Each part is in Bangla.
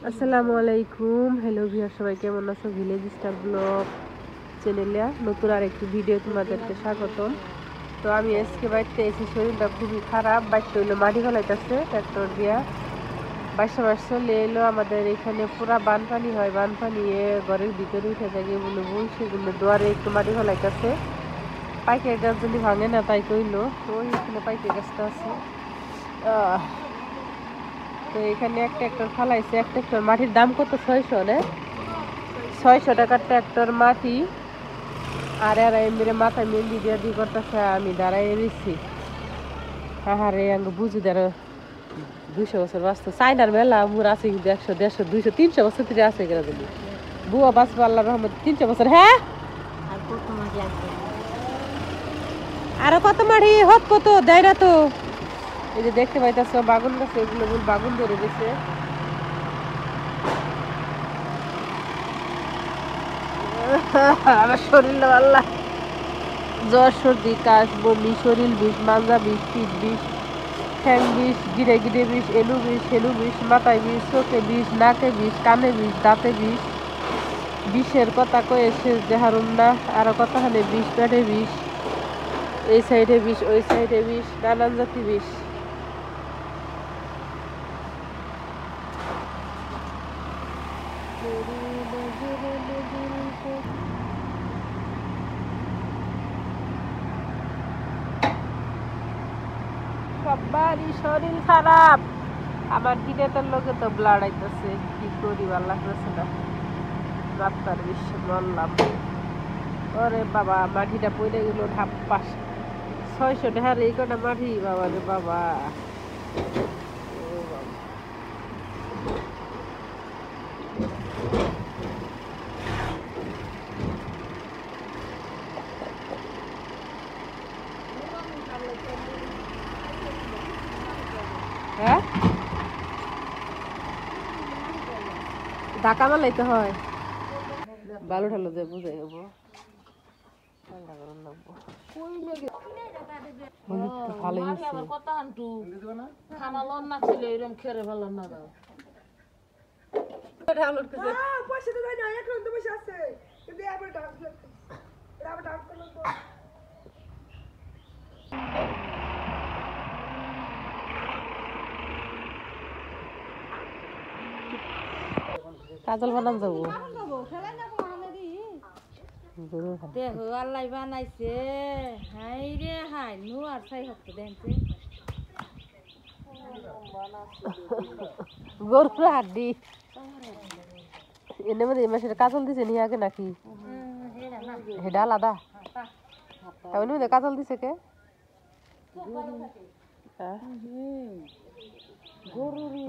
আসসালামু আলাইকুম। হ্যালো ভিউয়ার, সবাই কেমন আছো? ভিলেজ স্টার ব্লগ চ্যানেলে নতুন আরেকটি ভিডিও তোমাদেরকে স্বাগতম। তো আমি আজকে বাড়িতে এসে শরীরটা খুবই খারাপ। বাড়িতে হইলো মাটি ফেলাইতেছে ট্র্যাক্টর দিয়া, বাসা চলে এলো। আমাদের এখানে পুরা বানপানি হয়, বানপানি ঘরের ভিতরে উঠে থাকে বলে বই, সেজন্য দুয়ারে একটু মাটি ফেলাইতেছে। পাইকের গাছ যদি ভাঙে না তাই কইলো। তো এখানে পাইকের গাছটা আছে। তো এখানে এক ট্র্যাক্টর ফালাইছে। এক ট্র্যাক্টর মাটির দাম কত? 600 না? 600 টাকার ট্র্যাক্টর মাটি। আর এরা এমনি মাথায় মেহেন্দি দিয়ে দিয়ে করতেছে, আমি দাঁড়াই রয়েছি। আহারে আঙ্গ বুঝু দেরো 200 বছর বাঁচতো। চাইনার মেলা মুর আছে কিন্তু 100, 150, 200, 300 বছর ধরে আছে কেন জানি। বুয়া বাঁচবো আল্লাহ রহমত 300 বছর। হ্যাঁ, আরো কত মাটি হোক, কত দেয় না তো। এই যে দেখতে পাইতেছ বাগুন গাছে, এগুলো বাগুন ধরে গেছে। আমার শরীর আল্লাহ, জ্বর, সর্দি, কাশ, বমি, শরীর বিষ, মাজা বিষ, পিঠ বিষ, ঠ্যাং বিষ, গিরে গিরে বিষ, এলু বিষ, হেলু বিষ, মাথায় বিষ, চোখে বিষ, নাকে বিষ, কানে বিষ, দাঁতে বিষ। বিষের কথা কয়ে শেষ দেহারুম না। আরো কথা হলে বিষ, পেটে বিষ, এই সাইডে বিষ, ওই সাইডে বিষ, নানান জাতি বিষ। সবারই শরীর খারাপ। আমার দিনেতের লোকে তো ব্লাড আইতেছে, কি করি ভালো লাগতেছে না। রাস্তার বিশ্ব মরলাম। ওরে বাবা, মাটিটা পড়ে গেল ধাপ পাশ। 600 টাকার এই কটা মাটি, বাবা রে বাবা। হ্যাঁ, ঢাকা মালাইতে হয়। বালু ঠালো যে বুঝাই হবো, ভালো কাজল বানান যাবো। দেহ আল্লাহ বানাইছে। হাই রে হাই, নু আর ছাই হতো দেখছে। গরুর হাড্ডি এনে মধ্যে মাসের কাজল দিছে নি আগে নাকি? হেডা আলাদা। এমনি মধ্যে কাজল দিছে কে?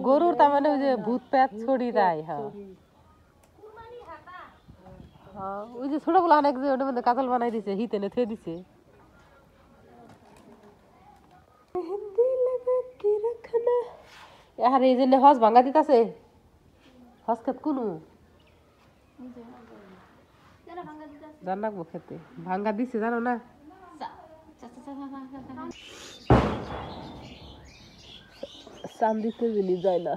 গরুর তার মানে ওই যে ভূত পেট ছড়ি দেয়। হ্যাঁ, ওই যে ছোট গুলো অনেক যে ওটার মধ্যে কাজল বানাই দিছে, হিতেনে থুয়ে দিছে। আর এই জন্য হজ ভাঙ্গা দিতেছে। হজ খেত কোনো জানাবো খেতে ভাঙ্গা দিছে, জানো না? চান্দিতে জিনিস যায় না।